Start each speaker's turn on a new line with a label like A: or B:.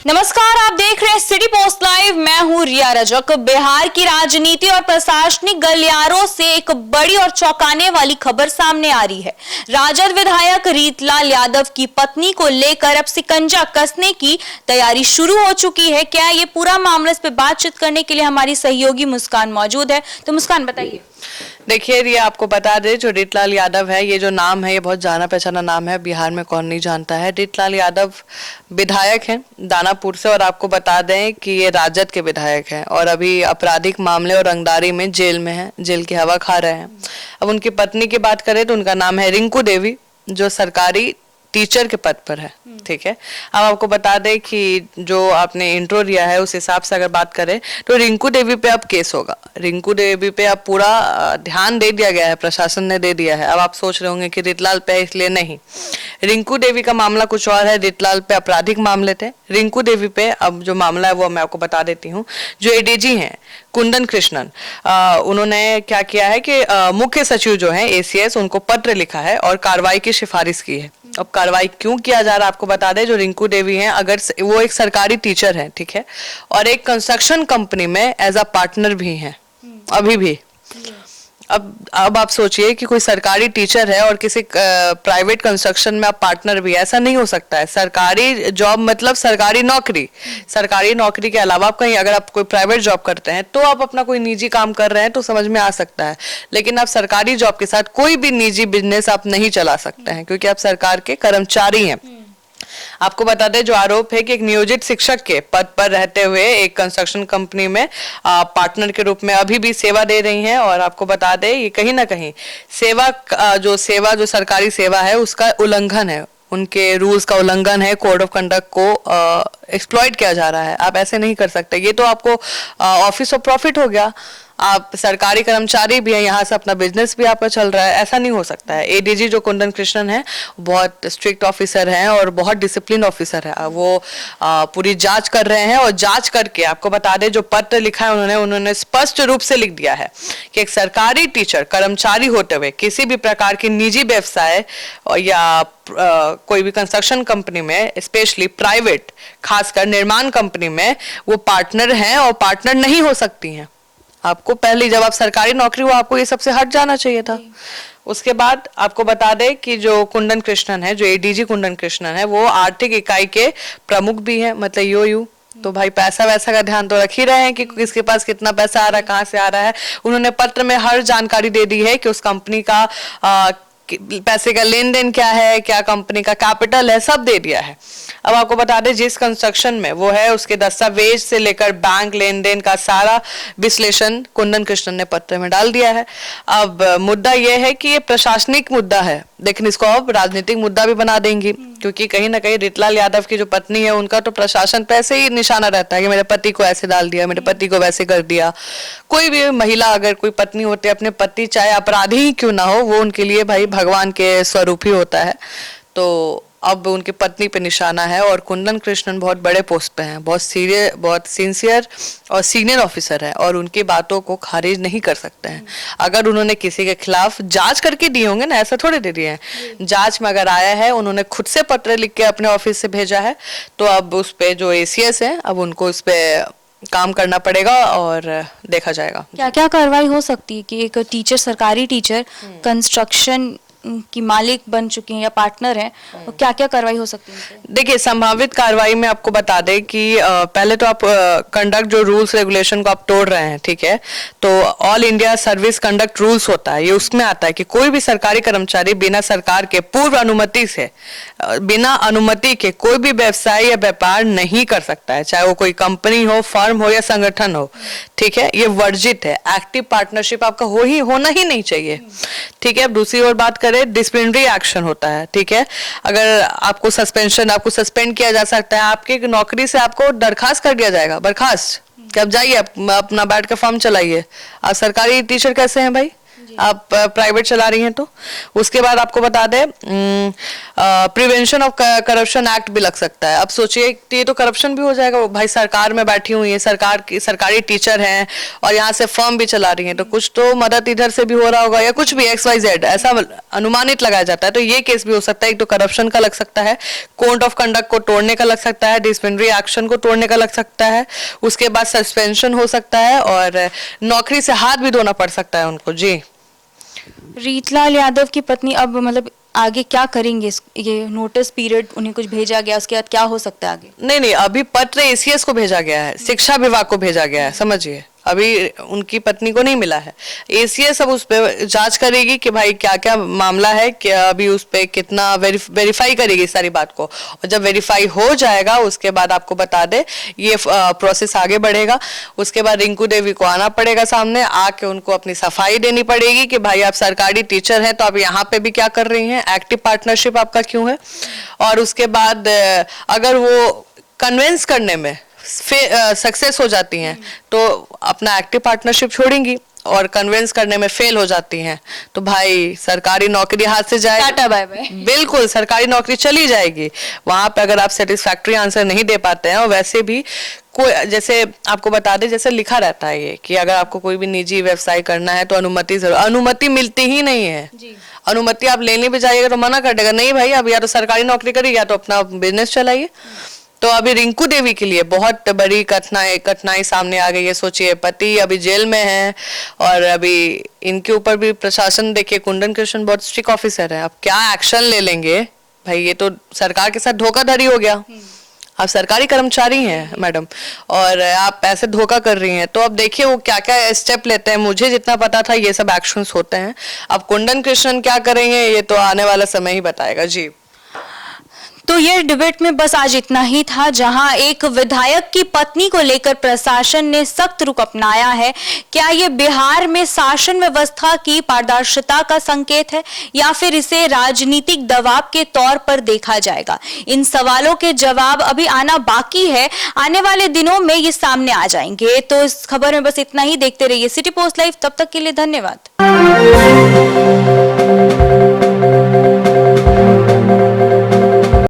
A: नमस्कार, आप देख रहे हैं सिटी पोस्ट लाइव। मैं हूं रिया रजक। बिहार की राजनीति और प्रशासनिक गलियारों से एक बड़ी और चौंकाने वाली खबर सामने आ रही है। राजद विधायक रीतलाल यादव की पत्नी को लेकर अब शिकंजा कसने की तैयारी शुरू हो चुकी है। क्या ये पूरा मामला, इस पे बातचीत करने के लिए हमारी सहयोगी मुस्कान मौजूद है। तो मुस्कान, बताइए।
B: देखिए रिया, आपको बता दें, जो रीतलाल यादव है, ये जो नाम है ये बहुत जाना पहचाना नाम है। बिहार में कौन नहीं जानता है। रीतलाल यादव विधायक हैं दानापुर से, और आपको बता दें कि ये राजद के विधायक हैं और अभी आपराधिक मामले और रंगदारी में जेल में हैं, जेल की हवा खा रहे हैं। अब उनकी पत्नी की बात करें तो उनका नाम है रिंकू देवी, जो सरकारी टीचर के पद पर है। ठीक है, अब आपको बता दें कि जो आपने इंट्रो दिया है उस हिसाब से अगर बात करें तो रिंकू देवी पे अब केस होगा। रिंकू देवी पे अब पूरा ध्यान दे दिया गया है, प्रशासन ने दे दिया है। अब आप सोच रहे होंगे कि रीतलाल पे, इसलिए नहीं। रिंकू देवी का मामला कुछ और है। रीतलाल पे आपराधिक मामले थे, रिंकू देवी पे अब जो मामला है वो मैं आपको बता देती हूँ। जो एडीजी हैं कुंदन कृष्णन, उन्होंने क्या किया है कि मुख्य सचिव जो है एसीएस, उनको पत्र लिखा है और कार्रवाई की सिफारिश की है। अब कार्रवाई क्यों किया जा रहा है आपको बता दें। जो रिंकू देवी हैं, अगर वो एक सरकारी टीचर हैं, ठीक है, और एक कंस्ट्रक्शन कंपनी में एज अ पार्टनर भी हैं अभी भी। अब आप सोचिए कि कोई सरकारी टीचर है और किसी प्राइवेट कंस्ट्रक्शन में आप पार्टनर भी है, ऐसा नहीं हो सकता है। सरकारी जॉब मतलब सरकारी नौकरी। सरकारी नौकरी के अलावा आप कहीं अगर आप कोई प्राइवेट जॉब करते हैं तो आप अपना कोई निजी काम कर रहे हैं तो समझ में आ सकता है, लेकिन आप सरकारी जॉब के साथ कोई भी निजी बिजनेस आप नहीं चला सकते हैं, क्योंकि आप सरकार के कर्मचारी हैं। आपको बता दें, जो आरोप है कि एक नियोजित शिक्षक के पद पर रहते हुए एक कंस्ट्रक्शन कंपनी में पार्टनर के रूप में अभी भी सेवा दे रही हैं। और आपको बता दें, ये कहीं ना कहीं जो सरकारी सेवा है उसका उल्लंघन है, उनके रूल्स का उल्लंघन है, कोड ऑफ कंडक्ट को एक्सप्लॉइट किया जा रहा है। आप ऐसे नहीं कर सकते। ये तो आपको ऑफिस ऑफ प्रॉफिट हो गया। आप सरकारी कर्मचारी भी हैं, यहाँ से अपना बिजनेस भी आपका चल रहा है, ऐसा नहीं हो सकता है। एडीजी जो कुंदन कृष्णन है बहुत स्ट्रिक्ट ऑफिसर हैं और बहुत डिसिप्लिन ऑफिसर है। वो पूरी जांच कर रहे हैं और जांच करके आपको बता दें, जो पत्र लिखा है उन्होंने स्पष्ट रूप से लिख दिया है कि एक सरकारी टीचर कर्मचारी होते हुए किसी भी प्रकार की निजी व्यवसाय या कोई भी कंस्ट्रक्शन कंपनी में, स्पेशली प्राइवेट, खासकर निर्माण कंपनी में वो पार्टनर हैं और पार्टनर नहीं हो सकती हैं। आपको पहले, जब आप सरकारी नौकरी हो, आपको ये सबसे हट जाना चाहिए था। उसके बाद आपको बता दें कि जो कुंदन कृष्णन है, जो एडीजी कुंदन कृष्णन है, वो आर्थिक इकाई के प्रमुख भी हैं, मतलब यूयू। तो भाई पैसा वैसा का ध्यान तो रख ही रहे हैं कि किसके पास कितना पैसा आ रहा है, कहाँ से आ रहा है। उन्होंने पत्र में हर जानकारी दे दी है कि उस कंपनी का पैसे का लेन देन क्या है, क्या कंपनी का कैपिटल है, सब दे दिया है। अब आपको बता दें, जिस कंस्ट्रक्शन में वो है उसके दस्तावेज से लेकर बैंक लेन देन का सारा विश्लेषण कुंदन कृष्णन ने पत्र में डाल दिया है। अब मुद्दा यह है कि ये प्रशासनिक मुद्दा है, लेकिन इसको अब राजनीतिक मुद्दा भी बना देंगी, क्योंकि कहीं ना कहीं रीतलाल यादव की जो पत्नी है उनका तो प्रशासन पे ऐसे ही निशाना रहता है कि मेरे पति को ऐसे डाल दिया, मेरे पति को वैसे कर दिया। कोई भी महिला, अगर कोई पत्नी होती है, अपने पति चाहे अपराधी ही क्यों ना हो, वो उनके लिए भाई भगवान के स्वरूप ही होता है। तो अब उनकी पत्नी पे निशाना है और कुंदन कृष्णन बहुत बड़े पोस्ट पे हैं, बहुत सिंसियर और सीनियर ऑफिसर है, और उनकी बातों को खारिज नहीं कर सकते हैं। अगर उन्होंने किसी के खिलाफ जांच करके दिए होंगे ना, ऐसा थोड़े दे दिए हैं। जांच में अगर आया है, उन्होंने खुद से पत्र लिख के अपने ऑफिस से भेजा है, तो अब उस पे जो एसीएस है, अब उनको उस पे काम करना पड़ेगा और देखा जाएगा
A: क्या क्या कार्रवाई हो सकती है कि एक टीचर, सरकारी टीचर कंस्ट्रक्शन की मालिक बन चुकी हैं या पार्टनर हैं, तो क्या क्या कार्रवाई हो सकती है?
B: देखिए, संभावित कार्रवाई में आपको बता दें कि पहले तो आप कंडक्ट जो रूल्स रेगुलेशन को आप तोड़ रहे हैं, ठीक है, तो all India service conduct rules होता है, ये उसमें आता है कि कोई भी सरकारी कर्मचारी बिना सरकार के पूर्व अनुमति से, बिना अनुमति के कोई भी व्यवसाय या व्यापार नहीं कर सकता है, चाहे वो कोई कंपनी हो, फर्म हो या संगठन हो। ठीक है, ये वर्जित है। एक्टिव पार्टनरशिप आपका होना ही नहीं चाहिए। ठीक है, अब दूसरी ओर बात करें, डिसिप्लिनरी एक्शन होता है। ठीक है, अगर आपको सस्पेंड किया जा सकता है, आपकी नौकरी से आपको दरखास्त कर दिया जाएगा, बर्खास्त कि अब जाइए, अपना बैठ के फॉर्म चलाइए। आप सरकारी टीचर कैसे हैं भाई? आप प्राइवेट चला रही हैं तो। उसके बाद आपको बता दें प्रिवेंशन ऑफ करप्शन एक्ट भी लग सकता है। अब सोचिए ये तो करप्शन भी हो जाएगा। वो भाई सरकार में बैठी हुई है, सरकारी टीचर हैं और यहाँ से फर्म भी चला रही हैं, तो कुछ तो मदद इधर से भी हो रहा होगा या कुछ भी XYZ ऐसा अनुमानित लगाया जाता है। तो ये केस भी हो सकता है। एक तो करप्शन का लग सकता है, कोड ऑफ कंडक्ट को तोड़ने का लग सकता है, डिसिप्लिनरी एक्शन को तोड़ने का लग सकता है, उसके बाद सस्पेंशन हो सकता है और नौकरी से हाथ भी धोना पड़ सकता है उनको। जी,
A: रीतलाल यादव की पत्नी अब मतलब आगे क्या करेंगे? ये नोटिस पीरियड उन्हें कुछ भेजा गया, उसके बाद क्या हो सकता है आगे?
B: नहीं, अभी पत्र ACS को भेजा गया है, शिक्षा विभाग को भेजा गया है, समझिए। अभी उनकी पत्नी को नहीं मिला है। ACS अब उस पर जांच करेगी कि भाई क्या क्या मामला है, क्या अभी उस पर कितना वेरीफाई करेगी इस सारी बात को, और जब वेरीफाई हो जाएगा उसके बाद आपको बता दे ये प्रोसेस आगे बढ़ेगा। उसके बाद रिंकू देवी को आना पड़ेगा सामने, आके उनको अपनी सफाई देनी पड़ेगी कि भाई आप सरकारी टीचर हैं तो आप यहाँ पे भी क्या कर रही हैं, एक्टिव पार्टनरशिप आपका क्यों है। और उसके बाद अगर वो कन्विंस करने में सक्सेस हो जाती हैं तो अपना एक्टिव पार्टनरशिप छोड़ेंगी, और कन्विंस करने में फेल हो जाती हैं तो भाई सरकारी नौकरी हाथ से जाएगी,
A: टाटा बाय बाय।
B: बिल्कुल सरकारी नौकरी चली जाएगी। वहां पे अगर आप सेटिस्फैक्ट्री आंसर नहीं दे पाते हैं, और वैसे भी कोई जैसे आपको बता दें, जैसे लिखा रहता है ये कि अगर आपको कोई भी निजी व्यवसाय करना है तो अनुमति जरूर, अनुमति मिलती ही नहीं है जी। अनुमति आप लेने भी जाइएगा तो मना कर देगा, नहीं भाई अब या तो सरकारी नौकरी करिए या तो अपना बिजनेस चलाइए। तो अभी रिंकू देवी के लिए बहुत बड़ी कठिनाई सामने आ गई है। सोचिए पति अभी जेल में है और अभी इनके ऊपर भी प्रशासन, देखिए कुंदन कृष्ण बहुत स्ट्रिक्ट ऑफिसर है, अब क्या एक्शन ले लेंगे भाई, ये तो सरकार के साथ धोखाधड़ी हो गया। आप सरकारी कर्मचारी हैं मैडम और आप ऐसे धोखा कर रही हैं, तो अब देखिए वो क्या क्या स्टेप लेते हैं। मुझे जितना पता था ये सब एक्शंस होते हैं, अब कुंदन कृष्णन क्या करेंगे ये तो आने वाला समय ही बताएगा। जी,
A: तो ये डिबेट में बस आज इतना ही था, जहां एक विधायक की पत्नी को लेकर प्रशासन ने सख्त रुख अपनाया है। क्या ये बिहार में शासन व्यवस्था की पारदर्शिता का संकेत है या फिर इसे राजनीतिक दबाव के तौर पर देखा जाएगा? इन सवालों के जवाब अभी आना बाकी है, आने वाले दिनों में ये सामने आ जाएंगे। तो इस खबर में बस इतना ही। देखते रहिए सिटी पोस्ट लाइव, तब तक के लिए धन्यवाद।